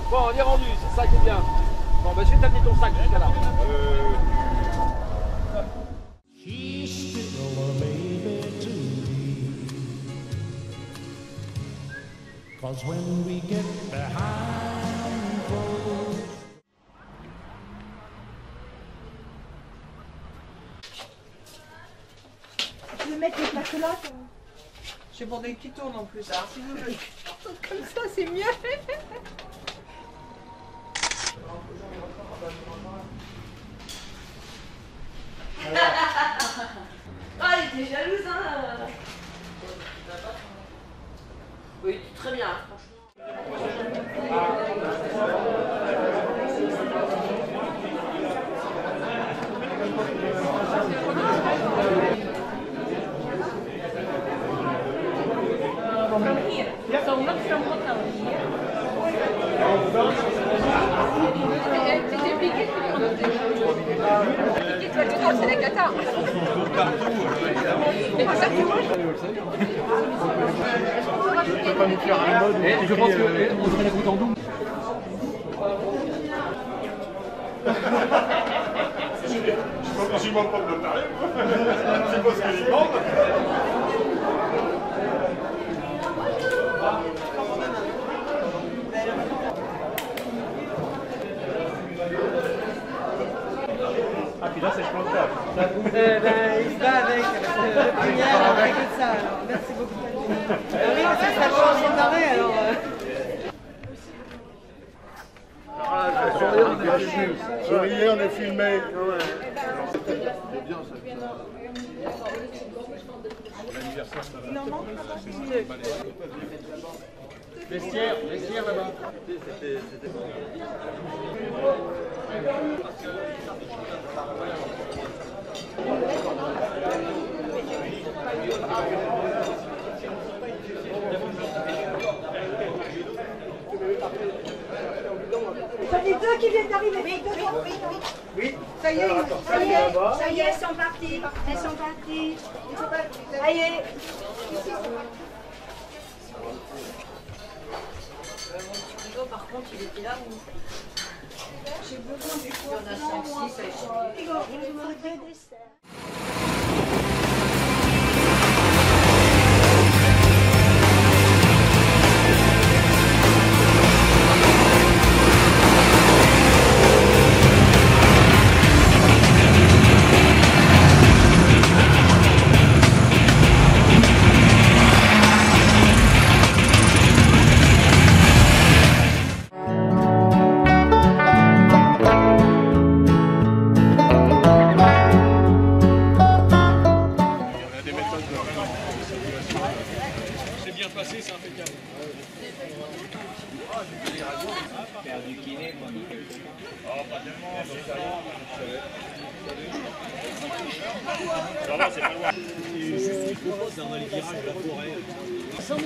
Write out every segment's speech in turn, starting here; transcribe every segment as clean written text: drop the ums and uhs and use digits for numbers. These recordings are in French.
Bon, on est rendu, c'est ça qui est bien. Bon, bah je vais t'amener ton sac jusqu'à là. He's still a baby to me. 'Cause when we get behind closed. Tu veux mettre les plaques là? J'ai demandé qui tourne en plus. Alors si vous voulez. Comme ça, c'est mieux. Ah, il était jalouse, hein. Oui, très bien, C'est la cata. Mais c'est ça que moi Je peux pas nous faire un mode. Je pense qu'on serait la goutte en double. Je m'en prends de tarif. C'est pas ce que je demande. Ah, puis là, c'est le plantage. Il va avec la première, on fait que ça. Alors, merci beaucoup. Oui, parce que ça change sans arrêt alors. Souriez, on est filmé. Vestiaire là-bas. T'en as deux qui viennent d'arriver. Oui, oui. Ça y est, ça y est, ça y est, elles sont parties. Elles sont parties. Ça y est. par contre, il était là où j'ai besoin du coup. Il y en a 5, 6 à échanger. C'est bien passé, c'est impeccable. Faire du kiné, quoi. Oh, pas tellement, ça va, c'est pas loin. C'est juste qu'il faut passer dans les virages de la forêt. Ça va.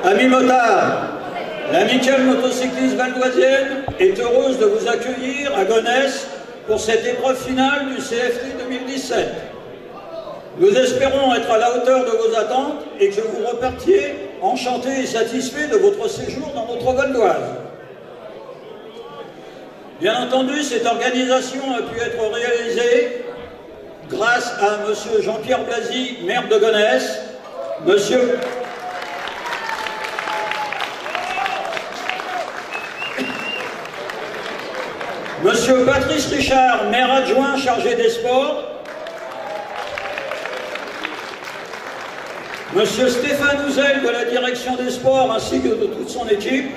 Amis motards, l'amicale motocycliste valdoisienne est heureuse de vous accueillir à Gonesse pour cette épreuve finale du CFT 2017. Nous espérons être à la hauteur de vos attentes et que vous repartiez enchantés et satisfaits de votre séjour dans notre Val d'Oise. Bien entendu, cette organisation a pu être réalisée grâce à M. Jean-Pierre Blasi, maire de Gonesse, Monsieur Patrice Richard, maire adjoint chargé des sports, Monsieur Stéphane Ouzel de la direction des sports ainsi que de toute son équipe,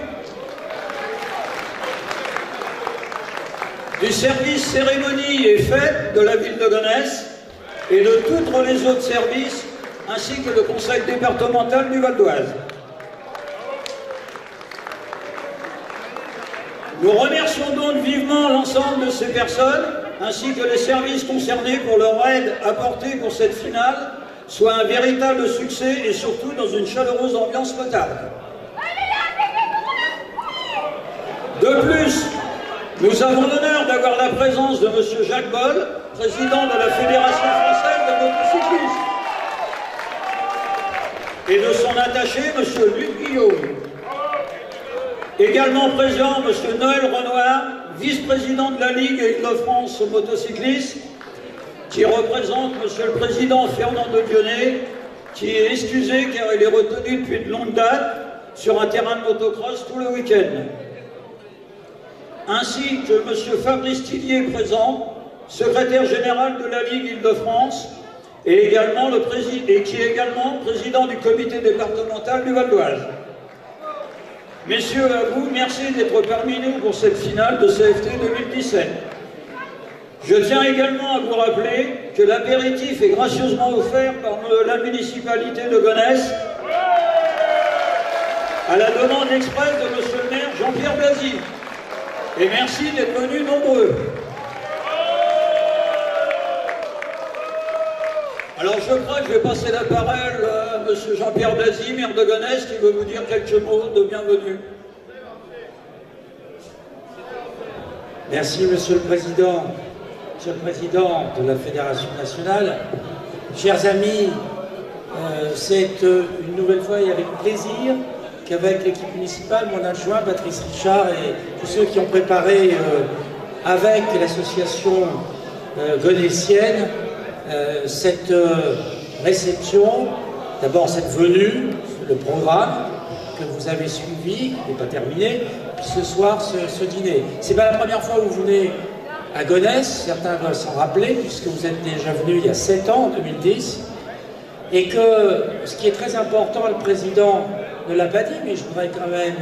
du service cérémonie et fêtes de la ville de Gonesse et de tous les autres services ainsi que le conseil départemental du Val d'Oise. Nous remercions donc vivement l'ensemble de ces personnes ainsi que les services concernés pour leur aide apportée pour cette finale soit un véritable succès et surtout dans une chaleureuse ambiance potable. De plus, nous avons l'honneur d'avoir la présence de M. Jacques Boll, président de la Fédération française de motocyclisme, et de son attaché, M. Luc Guillaume. Également présent, M. Noël Renoir, vice-président de la Ligue Île-de-France motocycliste, qui représente M. le Président Fernand de Dionnet, qui est excusé car il est retenu depuis de longue date sur un terrain de motocross tout le week-end. Ainsi que M. Fabrice Tillier présent, secrétaire général de la Ligue Île-de-France, et qui est également président du comité départemental du Val d'Oise. Messieurs, à vous, merci d'être parmi nous pour cette finale de CFT 2017. Je tiens également à vous rappeler que l'apéritif est gracieusement offert par la municipalité de Gonesse à la demande expresse de M. le maire Jean-Pierre Blasi. Et merci d'être venus nombreux. Alors je crois que je vais passer la parole à M. Jean-Pierre Blasi, maire de Gonesse, qui veut vous dire quelques mots de bienvenue. Merci Monsieur le Président de la Fédération nationale. Chers amis, c'est une nouvelle fois et avec plaisir qu'avec l'équipe municipale, mon adjoint Patrice Richard et tous ceux qui ont préparé avec l'association gonessienne cette réception, d'abord cette venue, le programme que vous avez suivi, qui n'est pas terminé, puis ce soir ce dîner. C'est pas la première fois où vous venez à Gonesse, certains doivent s'en rappeler, puisque vous êtes déjà venu il y a 7 ans, en 2010, et que ce qui est très important, le Président ne l'a pas dit, mais je voudrais quand même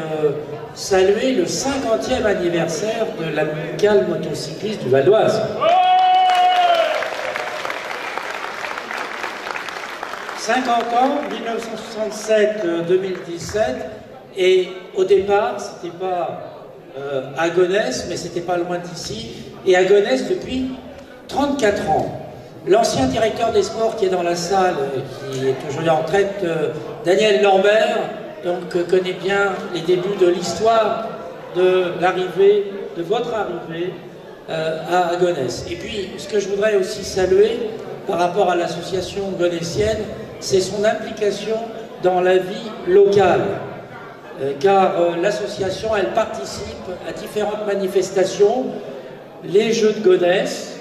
saluer le 50e anniversaire de l'amicale motocycliste du Val d'Oise. 50 ans, 1967-2017, et au départ, c'était pas à Gonesse, mais c'était pas loin d'ici, et à Gonesse depuis 34 ans. L'ancien directeur des sports qui est dans la salle, qui est aujourd'hui en retraite, Daniel Lambert, donc connaît bien les débuts de l'histoire de l'arrivée, de votre arrivée à Gonesse. Et puis, ce que je voudrais aussi saluer par rapport à l'association gonessienne, c'est son implication dans la vie locale. Car l'association, elle participe à différentes manifestations, les Jeux de Gonesse,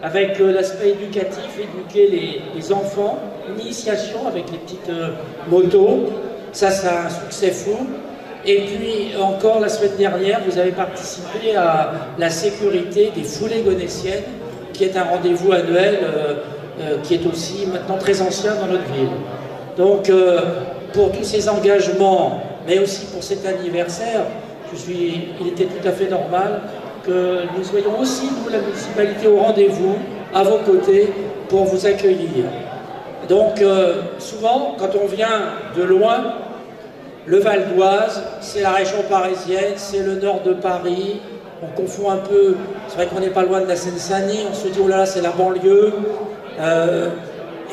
avec l'aspect éducatif, éduquer les enfants, l'initiation avec les petites motos, ça c'est un succès fou. Et puis encore la semaine dernière, vous avez participé à la sécurité des foulées gonessiennes, qui est un rendez-vous annuel qui est aussi maintenant très ancien dans notre ville. Donc pour tous ces engagements, mais aussi pour cet anniversaire, il était tout à fait normal que nous soyons aussi, nous, la municipalité, au rendez-vous, à vos côtés, pour vous accueillir. Donc, souvent, quand on vient de loin, le Val d'Oise, c'est la région parisienne, c'est le nord de Paris, on confond un peu, c'est vrai qu'on n'est pas loin de la Seine-Saint-Denis, on se dit, oh là là, c'est la banlieue,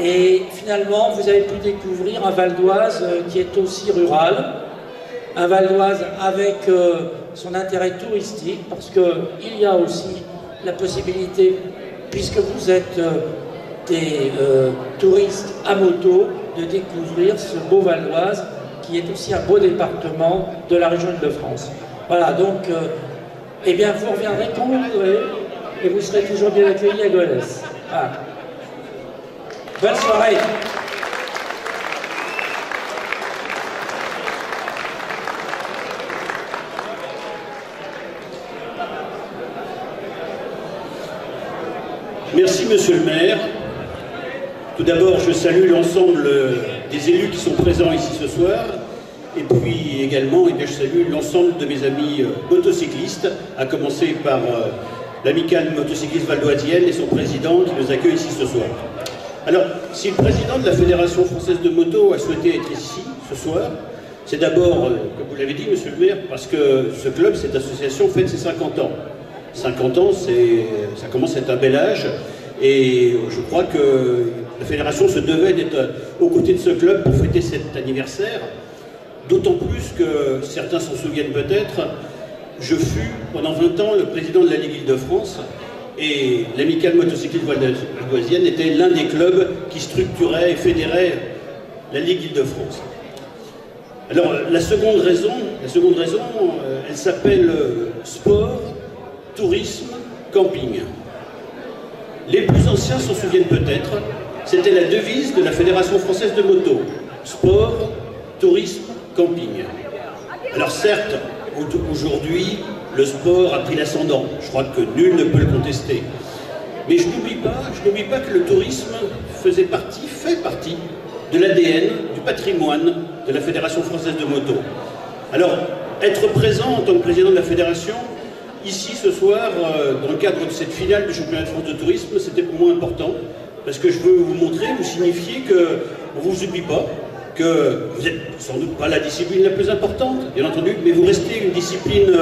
et finalement, vous avez pu découvrir un Val d'Oise qui est aussi rural, un Val d'Oise avec son intérêt touristique, parce qu'il y a aussi la possibilité, puisque vous êtes des touristes à moto, de découvrir ce beau Val d'Oise, qui est aussi un beau département de la région Île-de-France. Voilà, donc, eh bien, vous reviendrez quand vous voudrez, et vous serez toujours bien accueillis à Gonesse. Voilà. Bonne soirée. Merci Monsieur le maire. Tout d'abord, je salue l'ensemble des élus qui sont présents ici ce soir. Et puis également, je salue l'ensemble de mes amis motocyclistes, à commencer par l'amicale motocycliste valdoisienne et son président qui nous accueille ici ce soir. Alors, si le président de la Fédération française de moto a souhaité être ici ce soir, c'est d'abord, comme vous l'avez dit, Monsieur le maire, parce que ce club, cette association fête ses 50 ans. 50 ans, ça commence à être un bel âge, et je crois que la fédération se devait d'être aux côtés de ce club pour fêter cet anniversaire, d'autant plus que, certains s'en souviennent peut-être, je fus pendant 20 ans le président de la Ligue Île-de-France, et l'amicale motocycliste valdoisienne était l'un des clubs qui structurait et fédérait la Ligue Île-de-France. Alors la seconde raison, elle s'appelle sport, tourisme, camping. Les plus anciens s'en souviennent peut-être, c'était la devise de la Fédération française de moto. Sport, tourisme, camping. Alors certes, aujourd'hui, le sport a pris l'ascendant. Je crois que nul ne peut le contester. Mais je n'oublie pas que le tourisme fait partie de l'ADN, du patrimoine de la Fédération française de moto. Alors, être présent en tant que président de la Fédération, ici ce soir, dans le cadre de cette finale du championnat de France de tourisme, c'était pour moi important, parce que je veux vous montrer, vous signifier qu'on ne vous oublie pas, que vous n'êtes sans doute pas la discipline la plus importante, bien entendu, mais vous restez une discipline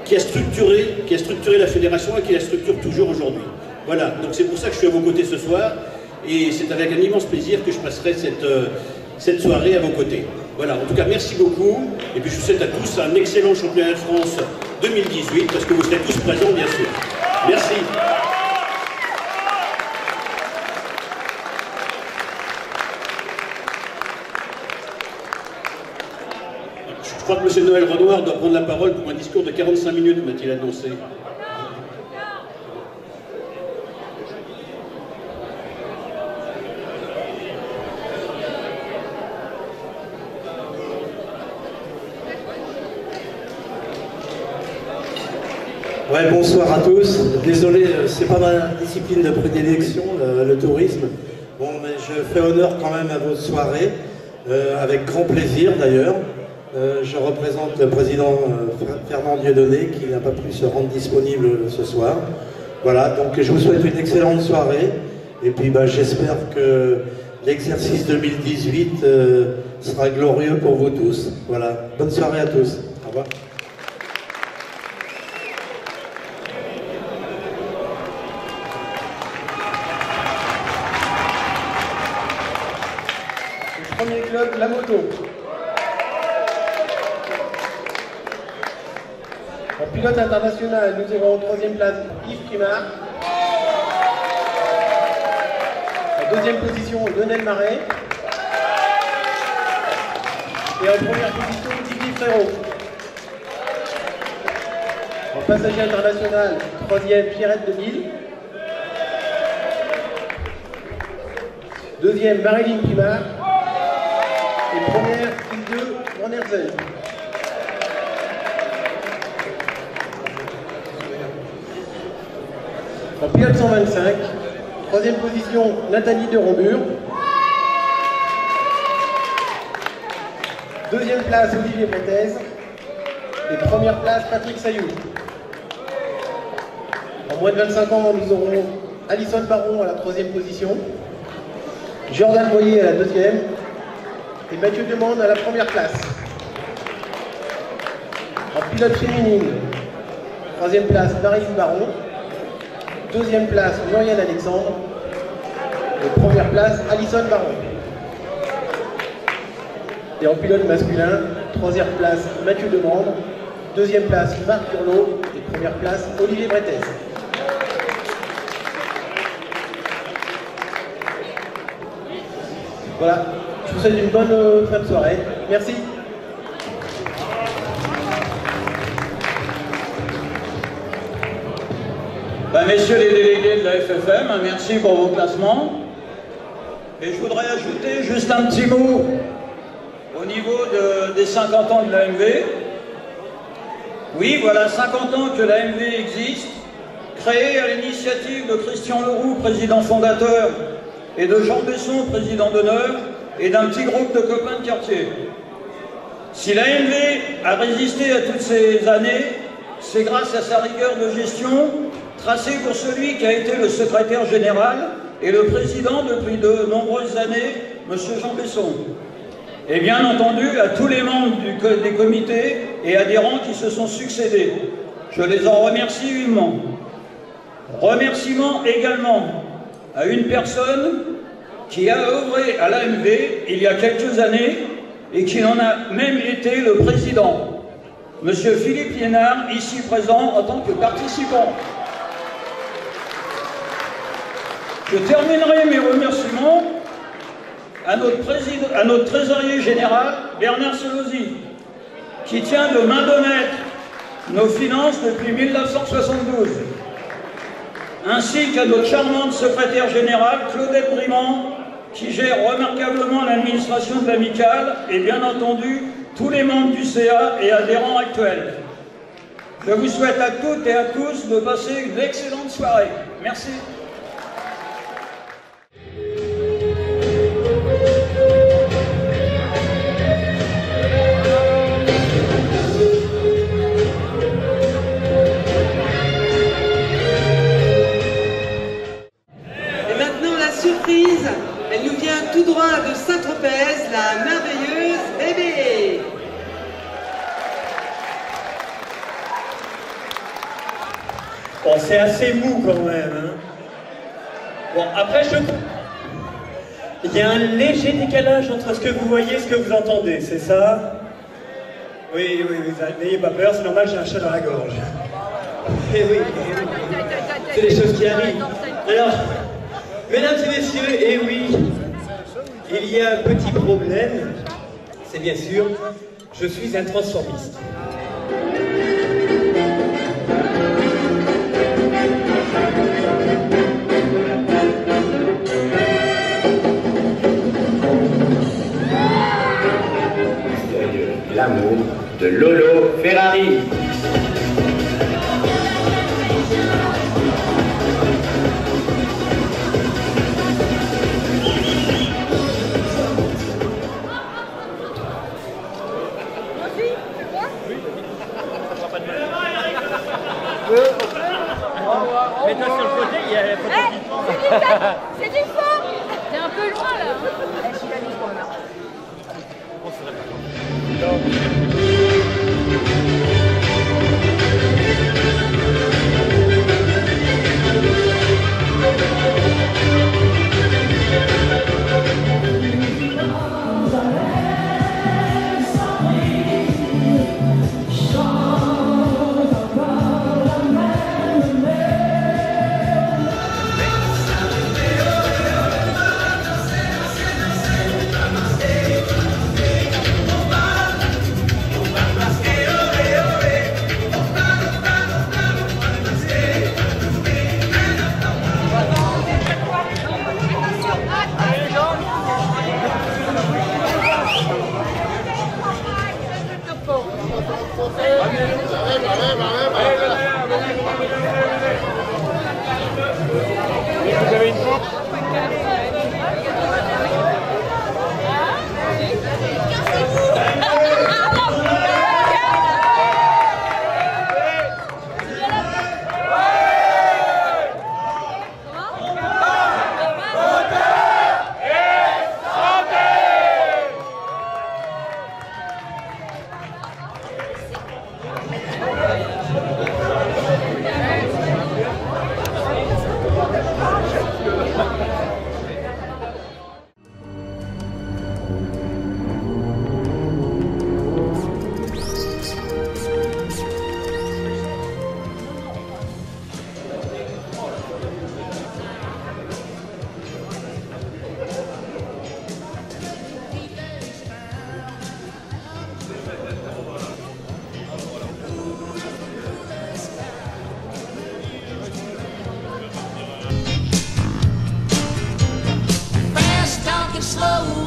qui a structuré la fédération et qui la structure toujours aujourd'hui. Voilà, donc c'est pour ça que je suis à vos côtés ce soir, et c'est avec un immense plaisir que je passerai cette soirée à vos côtés. Voilà, en tout cas, merci beaucoup, et puis je vous souhaite à tous un excellent championnat de France 2018, parce que vous serez tous présents, bien sûr. Merci. Je crois que M. Noël Renoir doit prendre la parole pour un discours de 45 minutes, m'a-t-il annoncé. Ouais, bonsoir à tous. Désolé, c'est pas ma discipline de prédilection, le tourisme. Bon, mais je fais honneur quand même à vos soirées, avec grand plaisir d'ailleurs. Je représente le président Fernand Dieudonné qui n'a pas pu se rendre disponible ce soir. Voilà, donc je vous souhaite une excellente soirée et puis j'espère que l'exercice 2018 sera glorieux pour vous tous. Voilà, bonne soirée à tous. Au revoir. Le premier club, la moto. En pilote international, nous avons en troisième place Yves Primard. En deuxième position, Lionel Marais. Et en première position, Didier Frérot. En passager international, troisième, Pierrette de Mille. Deuxième, Marilyn Primard. Et première, Ligue 2, Van Herzen. En pilote 125, troisième position, Nathalie de Rombure. Deuxième place, Olivier Brettez. Et première place, Patrick Sayou. En moins de 25 ans, nous aurons Alison Baron à la troisième position, Jordan Boyer à la deuxième, et Mathieu Demande à la première place. En pilote féminine, troisième place, Marie-Yves Baron. Deuxième place, Muriel Alexandre. Et première place, Alison Baron. Et en pilote masculin, troisième place, Mathieu Demande. Deuxième place, Marc Hurlot. Et première place, Olivier Brettez. Voilà, je vous souhaite une bonne fin de soirée. Merci. Messieurs les délégués de la FFM, merci pour vos classements. Et je voudrais ajouter juste un petit mot au niveau des 50 ans de l'AMV. Oui, voilà 50 ans que l'AMV existe, créée à l'initiative de Christian Leroux, président fondateur, et de Jean Besson, président d'honneur, et d'un petit groupe de copains de quartier. Si l'AMV a résisté à toutes ces années, c'est grâce à sa rigueur de gestion, tracée pour celui qui a été le secrétaire général et le président depuis de nombreuses années, M. Jean Besson. Et bien entendu à tous les membres des comités et adhérents qui se sont succédés. Je les en remercie vivement. Remerciements également à une personne qui a œuvré à l'AMV il y a quelques années et qui en a même été le président, M. Philippe Liénard, ici présent en tant que participant. Je terminerai mes remerciements à notre trésorier général, Bernard Selosi, qui tient de main de maître nos finances depuis 1972, ainsi qu'à notre charmante secrétaire générale, Claudette Brimand, qui gère remarquablement l'administration de l'amicale et bien entendu tous les membres du CA et adhérents actuels. Je vous souhaite à toutes et à tous de passer une excellente soirée. Merci. Elle nous vient tout droit de Saint-Tropez, la merveilleuse Bébé. Bon, c'est assez mou quand même. Hein. Bon, après, il y a un léger décalage entre ce que vous voyez et ce que vous entendez, c'est ça? Oui, n'ayez pas peur, c'est normal, j'ai un chat dans la gorge. Eh oui, c'est des choses qui arrivent. Alors, mesdames et messieurs, eh oui, il y a un petit problème, c'est bien sûr, je suis un transformiste. L'amour de Lolo Ferrari. Mets-toi sur le côté, il y a la photo. C'est du faux. T'es un peu loin là. Je suis là du fond là. On serait pas. slow